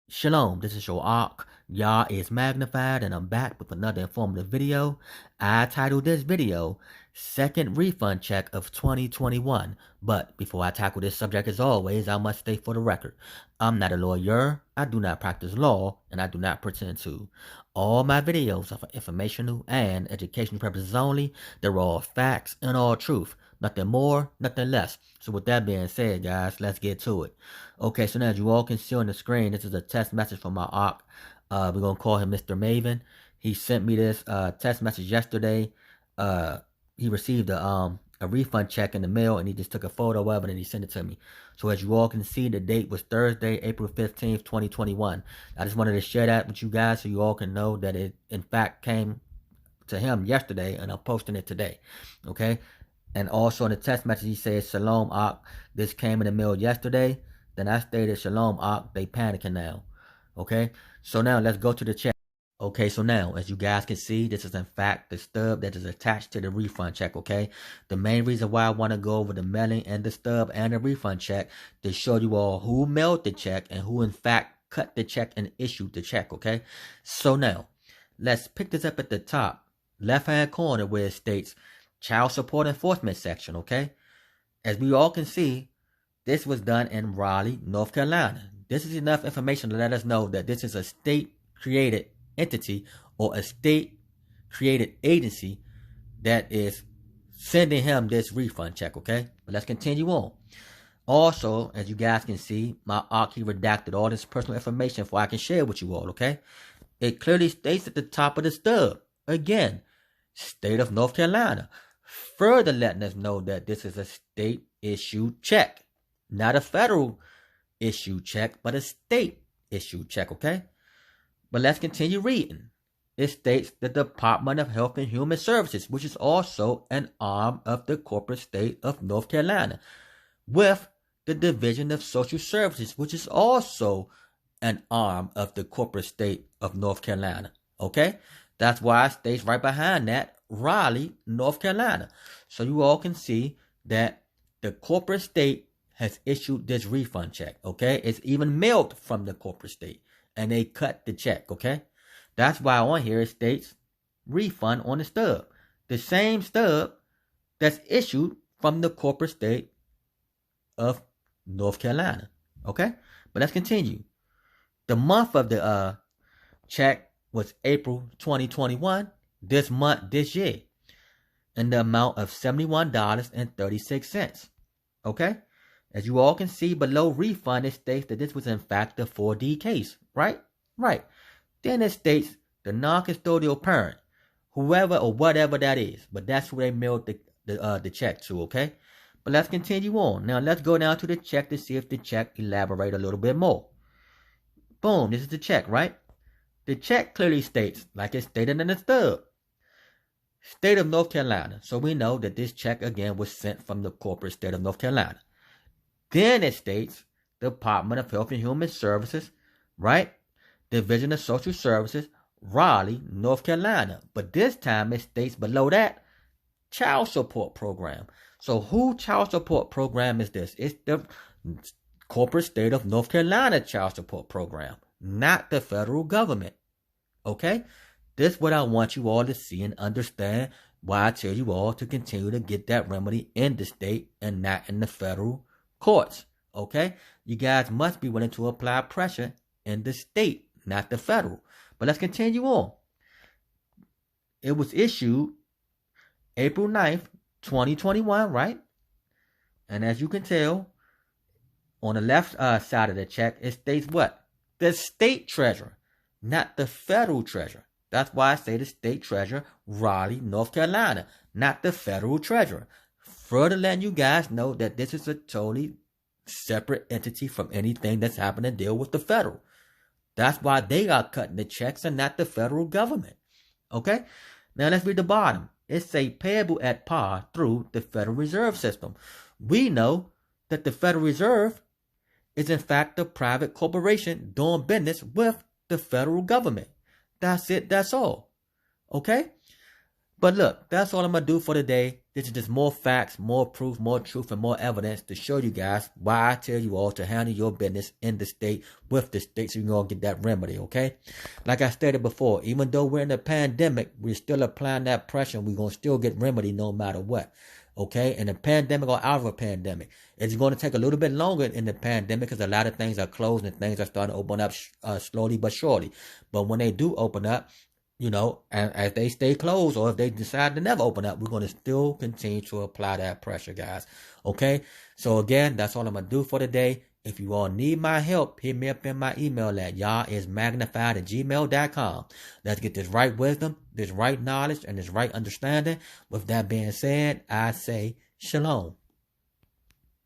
Shalom, this is your Ark, Yahismagnified, and I'm back with another informative video. I titled this video, Second Refund Check of 2021. But before I tackle this subject, as always, I must state for the record, I'm not a lawyer, I do not practice law, and I do not pretend to. All my videos are for informational and educational purposes only. They're all facts and all truth. Nothing more, nothing less. So with that being said, guys, let's get to it. Okay, so now as you all can see on the screen, this is a text message from my Ark. We're going to call him Mr. Maven. He sent me this text message yesterday. He received a refund check in the mail, and he just took a photo of it and he sent it to me. So as you all can see, the date was Thursday, April 15th, 2021. I just wanted to share that with you guys so you all can know that it, in fact, came to him yesterday, and I'm posting it today. Okay? And also in the text message, he says, Shalom, Ak. This came in the mail yesterday. Then I stated, Shalom, Ak. They panicking now. Okay? So now let's go to the check. Okay, so now, as you guys can see, this is in fact the stub that is attached to the refund check, okay? The main reason why I want to go over the mailing and the stub and the refund check to show you all who mailed the check and who in fact cut the check and issued the check, okay? So now, let's pick this up at the top, left-hand corner where it states Child Support Enforcement section, okay? As we all can see, this was done in Raleigh, North Carolina. This is enough information to let us know that this is a state-created entity or a state-created agency that is sending him this refund check, okay? But let's continue on. Also, as you guys can see, my Ark, he redacted all this personal information for I can share with you all, okay? It clearly states at the top of the stub, again, State of North Carolina, further letting us know that this is a state-issued check. Not a federal issued check, but a state issued check, okay? But let's continue reading. It states the Department of Health and Human Services, which is also an arm of the corporate state of North Carolina, with the Division of Social Services, which is also an arm of the corporate state of North Carolina, okay? That's why it states right behind that, Raleigh, North Carolina. So you all can see that the corporate state has issued this refund check, okay? It's even mailed from the corporate state, and they cut the check, okay? That's why on here it states refund on the stub. The same stub that's issued from the corporate state of North Carolina, okay? But let's continue. The month of the check was April 2021, this month, this year, in the amount of $71.36, okay? As you all can see below refund, it states that this was in fact a 4D case, right? Right. Then it states the non-custodial parent, whoever or whatever that is, but that's who they mailed the check to, okay? But let's continue on. Now let's go down to the check to see if the check elaborate a little bit more. Boom, this is the check, right? The check clearly states, like it's stated in the stub, State of North Carolina. So we know that this check again was sent from the corporate state of North Carolina. Then it states Department of Health and Human Services, right? Division of Social Services, Raleigh, North Carolina. But this time it states below that, Child Support Program. So who child support program is this? It's the corporate state of North Carolina Child Support Program, not the federal government. Okay? This is what I want you all to see and understand, why I tell you all to continue to get that remedy in the state and not in the federal courts. Okay? You guys must be willing to apply pressure in the state, not the federal. But let's continue on. It was issued April 9th, 2021, right? And as you can tell, on the left side of the check, it states what? The state treasurer, not the federal treasurer. That's why I say the state treasurer, Raleigh, North Carolina, not the federal treasurer. Further letting you guys know that this is a totally separate entity from anything that's happening to deal with the federal. That's why they are cutting the checks and not the federal government. Okay? Now let's read the bottom. It says payable at par through the Federal Reserve System. We know that the Federal Reserve is in fact a private corporation doing business with the federal government. That's it. That's all. Okay? But look, that's all I'm going to do for today. This is just more facts, more proof, more truth, and more evidence to show you guys why I tell you all to handle your business in the state with the state so you're going to get that remedy, okay? Like I stated before, even though we're in a pandemic, we're still applying that pressure and we're going to still get remedy no matter what. Okay, in a pandemic or out of a pandemic, it's going to take a little bit longer in the pandemic because a lot of things are closed and things are starting to open up slowly but surely. But when they do open up, you know, and as they stay closed or if they decide to never open up, we're going to still continue to apply that pressure, guys. Okay, so again, that's all I'm going to do for today. If you all need my help, hit me up in my email at yahismagnified@gmail.com. Let's get this right wisdom, this right knowledge, and this right understanding. With that being said, I say shalom.